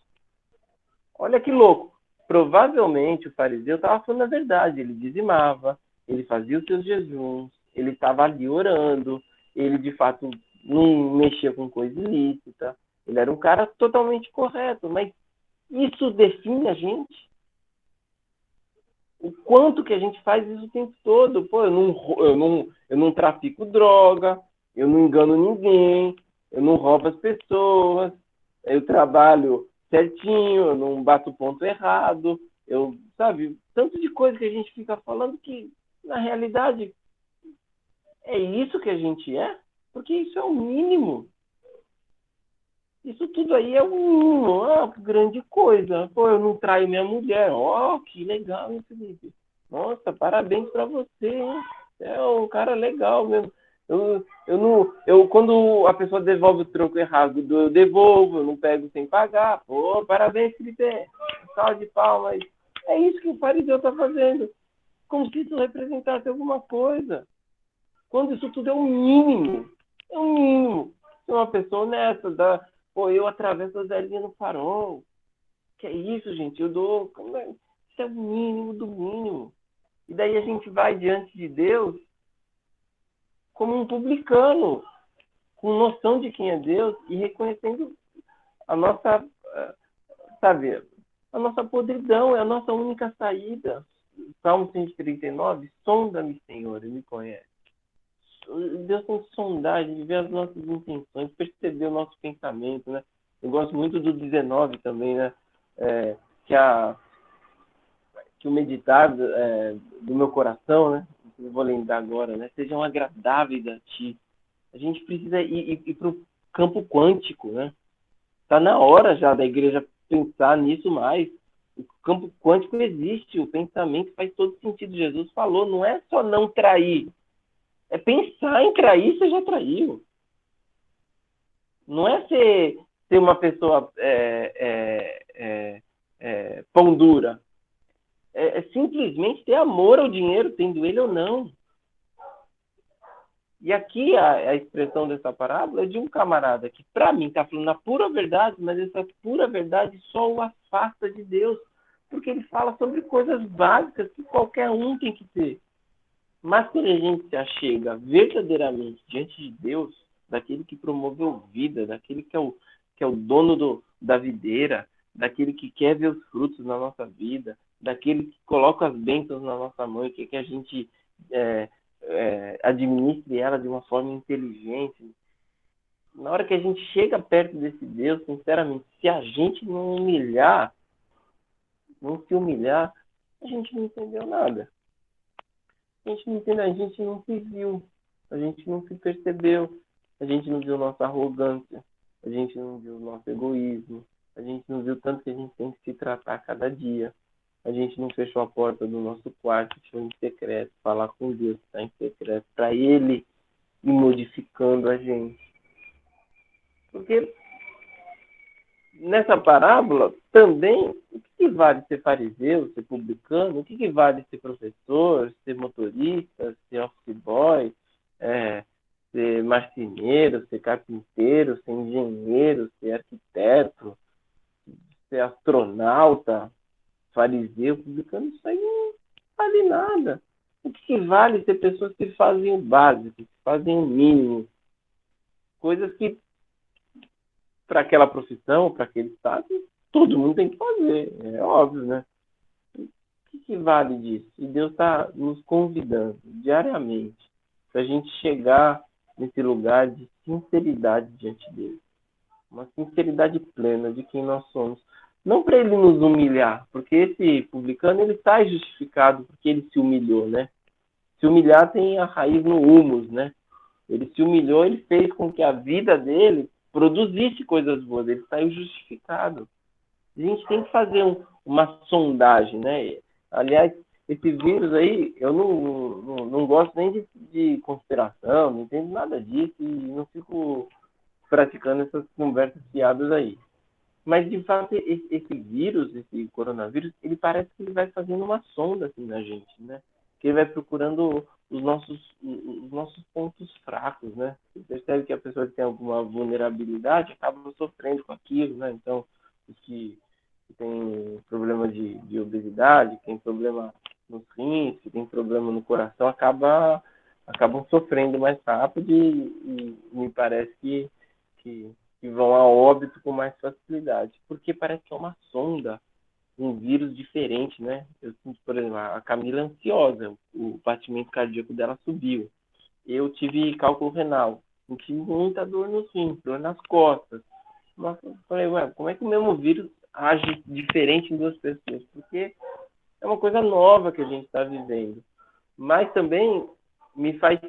Olha que louco. Provavelmente o fariseu estava falando a verdade. Ele dizimava, ele fazia os seus jejuns, ele estava ali orando, ele de fato não mexia com coisa ilícita. Ele era um cara totalmente correto, mas isso define a gente? O quanto que a gente faz isso o tempo todo? Pô, eu não trafico droga, eu não engano ninguém, eu não roubo as pessoas, eu trabalho certinho, eu não bato ponto errado, sabe, tanto de coisa que a gente fica falando que, na realidade, é isso que a gente é? Porque isso é o mínimo. Isso tudo aí é o mínimo. Que grande coisa. Pô, eu não traio minha mulher. Que legal, hein, Felipe? Nossa, parabéns pra você, hein? É um cara legal mesmo. Quando a pessoa devolve o troco errado, eu devolvo, eu não pego sem pagar. Pô, parabéns, Felipe. Salve de palmas. É isso que o fariseu está fazendo. Como se isso representasse alguma coisa. Quando isso tudo é o mínimo. É o mínimo. Se uma pessoa honesta, eu atravesso a Zelinha no farol. Que é isso, gente? Isso é o mínimo do mínimo. E daí a gente vai diante de Deus como um publicano, com noção de quem é Deus e reconhecendo a nossa, a nossa podridão, é a nossa única saída. Salmo 139, sonda-me, Senhor, e me conhece. Deus tem sondagem de ver as nossas intenções, perceber o nosso pensamento, né? Eu gosto muito do 19 também, né? Que o meditar do meu coração, né? Eu vou lembrar agora, né? Sejam agradáveis a ti. A gente precisa ir para o campo quântico, né? Está na hora já da igreja pensar nisso mais. O campo quântico existe, o pensamento faz todo sentido. Jesus falou, não é só não trair. É pensar em trair, você já traiu. Não é ser uma pessoa pão dura. É simplesmente ter amor ao dinheiro, tendo ele ou não. E aqui a expressão dessa parábola é de um camarada que, para mim, está falando a pura verdade, mas essa pura verdade só o afasta de Deus, porque ele fala sobre coisas básicas que qualquer um tem que ter. Mas quando a gente se achega verdadeiramente diante de Deus, daquele que promoveu vida, daquele que é o dono da videira, daquele que quer ver os frutos na nossa vida, daquele que coloca as bênçãos na nossa mão e quer que a gente administre ela de uma forma inteligente. Na hora que a gente chega perto desse Deus, sinceramente, se a gente não se humilhar, a gente não entendeu nada. A gente não entendeu, a gente não se viu, a gente não se percebeu, a gente não viu nossa arrogância, a gente não viu nosso egoísmo, a gente não viu tanto que a gente tem que se tratar cada dia. A gente não fechou a porta do nosso quarto, foi em secreto, falar com Deus, está em secreto, para Ele ir modificando a gente. Porque nessa parábola também, o que vale ser fariseu, ser publicano? O que vale ser professor, ser motorista, ser office boy, ser marceneiro, ser carpinteiro, ser engenheiro, ser arquiteto, ser astronauta, fariseu, publicano? Isso aí não vale nada. O que vale ser pessoas que fazem o básico, que fazem o mínimo? Coisas que para aquela profissão, para aquele estado, todo mundo tem que fazer, é óbvio, né? O que vale disso? E Deus está nos convidando diariamente para a gente chegar nesse lugar de sinceridade diante dele. Uma sinceridade plena de quem nós somos. Não para ele nos humilhar, porque esse publicano ele está justificado porque ele se humilhou, né? Se humilhar tem a raiz no humus, né? Ele se humilhou, ele fez com que a vida dele produzisse coisas boas, ele saiu justificado. A gente tem que fazer uma sondagem, né? Aliás, esse vírus aí, eu não gosto nem de conspiração, não entendo nada disso e não fico praticando essas conversas fiadas aí. Mas, de fato, esse vírus, esse coronavírus, ele parece que ele vai fazendo uma sonda assim, na gente, né? Que ele vai procurando os nossos pontos fracos, né? Você percebe que a pessoa que tem alguma vulnerabilidade acaba sofrendo com aquilo, né? Então, os que tem problema de obesidade, que tem problema nos rins, que tem problema no coração, acabam sofrendo mais rápido e me parece que vão a óbito com mais facilidade. Porque parece que é uma sonda, um vírus diferente, né? Eu sinto, por exemplo, a Camila é ansiosa, o batimento cardíaco dela subiu. Eu tive cálculo renal, senti muita dor nos rins, dor nas costas. Nossa, eu falei, como é que o mesmo vírus age diferente em duas pessoas? Porque é uma coisa nova que a gente está vivendo. Mas também me faz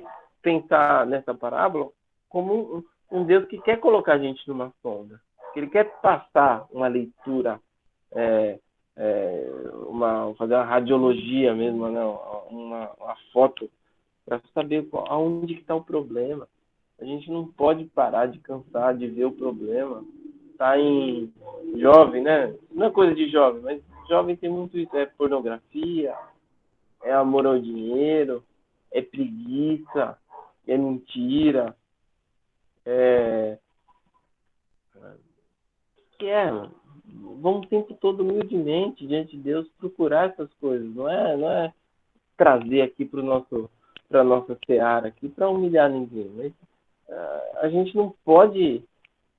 pensar nessa parábola como um Deus que quer colocar a gente numa sonda. Que ele quer passar uma leitura, fazer uma radiologia mesmo, né? uma foto, para saber aonde que está o problema. A gente não pode parar de cansar de ver o problema. Tá em jovem, né? Não é coisa de jovem, mas jovem tem muito isso. É pornografia, é amor ao dinheiro, é preguiça, é mentira, vamos o tempo todo humildemente diante de Deus procurar essas coisas. Não é trazer aqui para nossa seara aqui para humilhar ninguém. Mas a gente não pode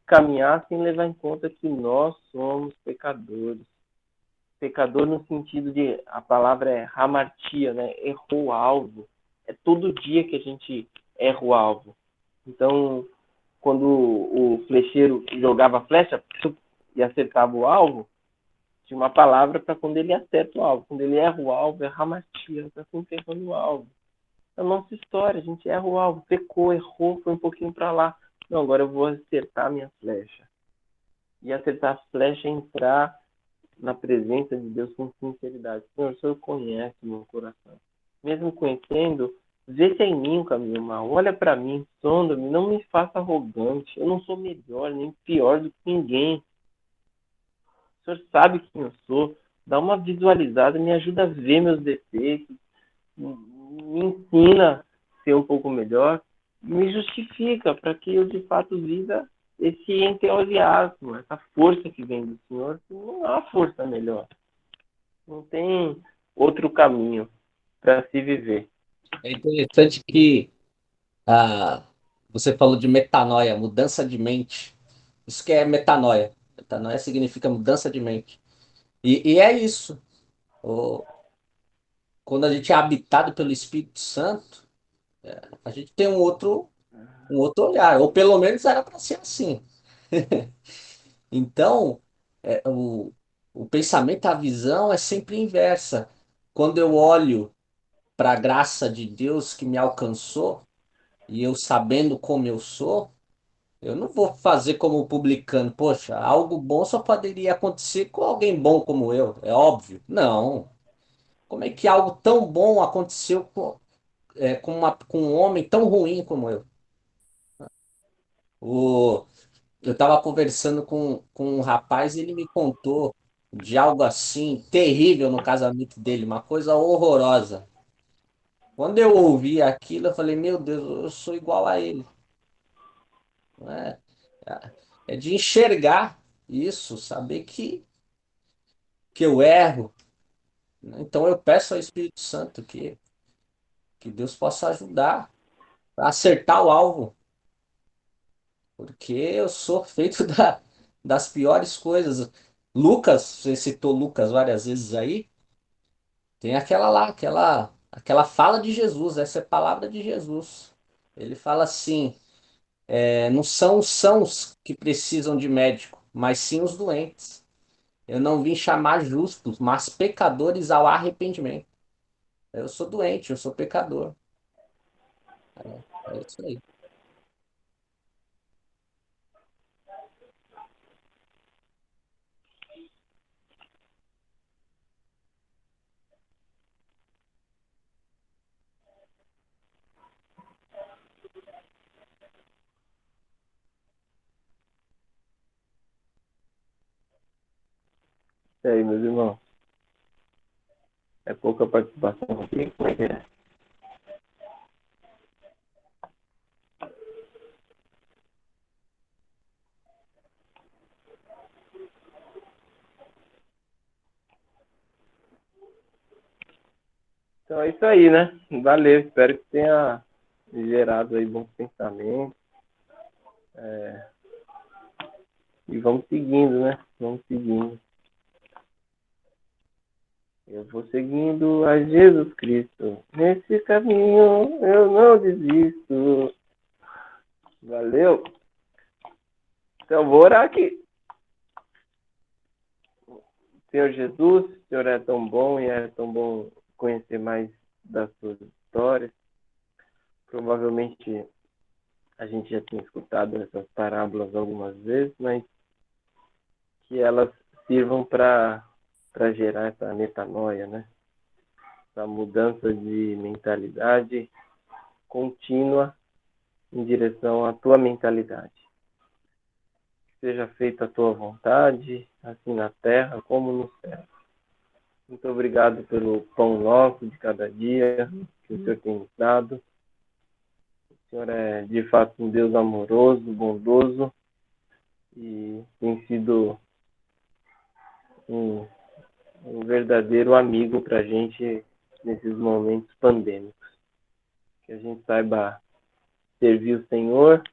caminhar sem levar em conta que nós somos pecadores. Pecador no sentido de, a palavra é hamartia, né? Errou o alvo. É todo dia que a gente erra o alvo. Então, quando o flecheiro jogava a flecha e acertava o alvo, tinha uma palavra para quando ele acerta o alvo. Quando ele erra o alvo, é hamartia, está sempre errando o alvo. É a nossa história, a gente erra o alvo, pecou, errou, foi um pouquinho para lá. Não, agora eu vou acertar a minha flecha. E acertar a flecha é entrar na presença de Deus com sinceridade. Senhor, o Senhor conhece o meu coração. Mesmo conhecendo, vê se é em mim o caminho mal. Olha para mim, sonda-me, não me faça arrogante. Eu não sou melhor nem pior do que ninguém. O Senhor sabe quem eu sou. Dá uma visualizada, me ajuda a ver meus defeitos. Me ensina a ser um pouco melhor. Me justifica para que eu, de fato, viva esse entusiasmo, essa força que vem do Senhor. Não há força melhor. Não tem outro caminho para se viver. É interessante que você falou de metanoia, mudança de mente. Isso que é metanoia. Metanoia significa mudança de mente. E é isso. O- Quando a gente é habitado pelo Espírito Santo, a gente tem um outro olhar, ou pelo menos era para ser assim. Então, é, o pensamento, a visão é sempre inversa. Quando eu olho para a graça de Deus que me alcançou, e eu sabendo como eu sou, eu não vou fazer como o publicano. Poxa, algo bom só poderia acontecer com alguém bom como eu, é óbvio. Não. Como é que algo tão bom aconteceu com um homem tão ruim como eu? O, eu estava conversando com um rapaz e ele me contou de algo assim terrível no casamento dele, uma coisa horrorosa. Quando eu ouvi aquilo, eu falei, meu Deus, eu sou igual a ele. Não é? É de enxergar isso, saber que eu erro. Né? Então eu peço ao Espírito Santo que Deus possa ajudar a acertar o alvo, porque eu sou feito das piores coisas. Lucas, você citou Lucas várias vezes aí, tem aquela lá, aquela fala de Jesus, essa é a palavra de Jesus. Ele fala assim, não são os sãos que precisam de médico, mas sim os doentes. Eu não vim chamar justos, mas pecadores ao arrependimento. Eu sou doente, eu sou pecador. É isso aí. E aí, meus irmãos? É pouca participação aqui? Como é que é? Então é isso aí, né? Valeu, espero que tenha gerado aí bons pensamentos. E vamos seguindo, né? Vamos seguindo. Eu vou seguindo a Jesus Cristo. Nesse caminho eu não desisto. Valeu. Então vou orar aqui. Senhor Jesus, o Senhor é tão bom e é tão bom conhecer mais das suas histórias. Provavelmente a gente já tinha escutado essas parábolas algumas vezes, mas que elas sirvam para gerar essa metanoia, né? Essa mudança de mentalidade contínua em direção à tua mentalidade. Que seja feita a tua vontade, assim na terra como no céu. Muito obrigado pelo pão nosso de cada dia que o Senhor tem nos dado. O Senhor é de fato um Deus amoroso, bondoso e tem sido um, um verdadeiro amigo para a gente nesses momentos pandêmicos. Que a gente saiba servir o Senhor,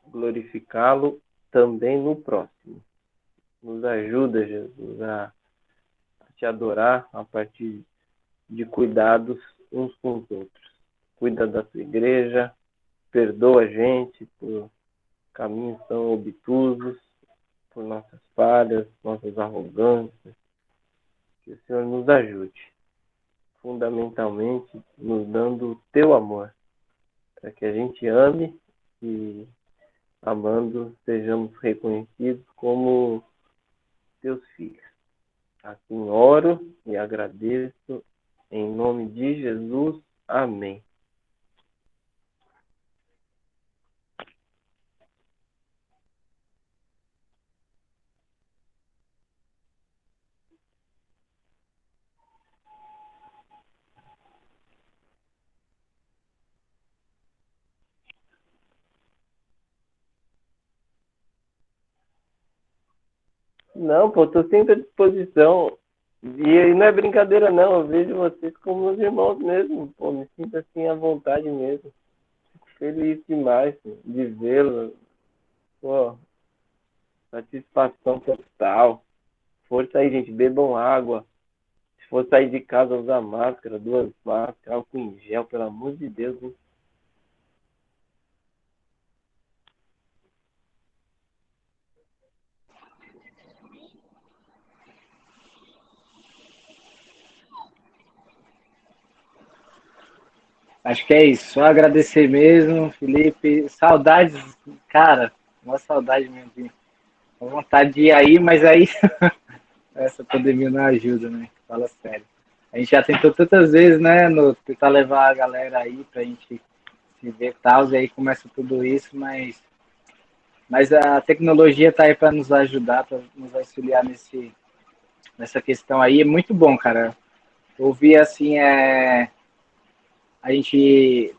glorificá-lo também no próximo. Nos ajuda, Jesus, a te adorar a partir de cuidados uns com os outros. Cuida da tua igreja, perdoa a gente por caminhos tão obtusos, por nossas falhas, nossas arrogâncias. Que o Senhor nos ajude, fundamentalmente nos dando o teu amor, para que a gente ame e, amando, sejamos reconhecidos como teus filhos. Assim oro e agradeço em nome de Jesus. Amém. Não, pô, tô sempre à disposição. E aí não é brincadeira não, eu vejo vocês como meus irmãos mesmo, pô, me sinto assim à vontade mesmo. Fico feliz demais de vê-lo, pô, satisfação total. Força aí, gente, bebam água, Se for sair de casa, usar máscara, 2 máscaras, álcool em gel, pelo amor de Deus, hein? Acho que é isso. Só agradecer mesmo, Felipe. Saudades, cara. Uma saudade mesmo. Com vontade de ir aí, mas aí essa pandemia não ajuda, né? Fala sério. A gente já tentou tantas vezes, né? Tentar levar a galera aí pra gente se ver e tal, e aí começa tudo isso, mas a tecnologia tá aí para nos ajudar, para nos auxiliar nessa questão aí. É muito bom, cara. Ouvir assim, a gente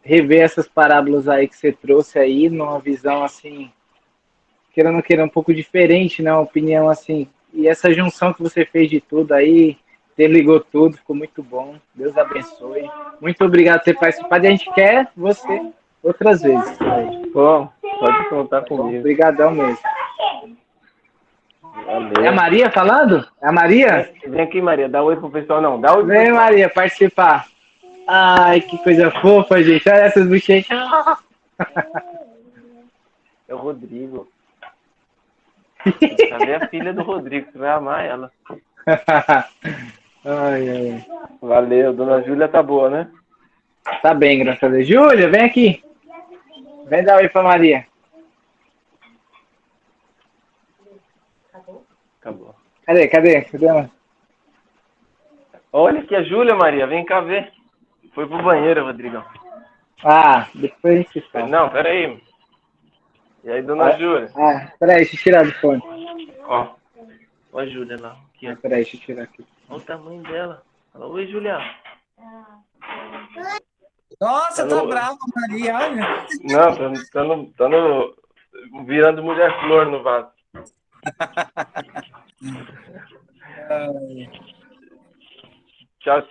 rever essas parábolas aí que você trouxe aí, numa visão assim, querendo ou não queira, um pouco diferente, né? Uma opinião assim. E essa junção que você fez de tudo aí, interligou tudo, ficou muito bom. Deus abençoe. Muito obrigado por ter participado. E a gente quer você outras vezes. Aí. Bom, pode contar Tá bom? comigo. Obrigadão mesmo. Valeu. É a Maria falando? É a Maria? Vem aqui, Maria. Dá oi pro pessoal, não. Dá oi pro Vem, pessoal. Maria, participar. Ai, que coisa fofa, gente. Olha essas bochechas. É o Rodrigo. Cadê a filha do Rodrigo? Você vai amar ela. Ai, ai. Valeu. Dona Júlia tá boa, né? Tá bem, graças a Deus. Júlia, vem aqui. Vem dar oi pra Maria. Acabou. Cadê ela? Olha aqui a Júlia, Maria. Vem cá ver. Foi pro banheiro, Rodrigão. Ah, depois a gente fala. Não, pera aí. E aí, Dona Júlia? Ah, peraí, deixa eu tirar do fone. Ó. Ó a Júlia lá. Aqui, ó. Peraí, deixa eu tirar aqui. Olha o tamanho dela. Fala, oi, Júlia. Nossa, Tá tá no- brava, Maria, olha. Não, tá no virando mulher flor no vaso.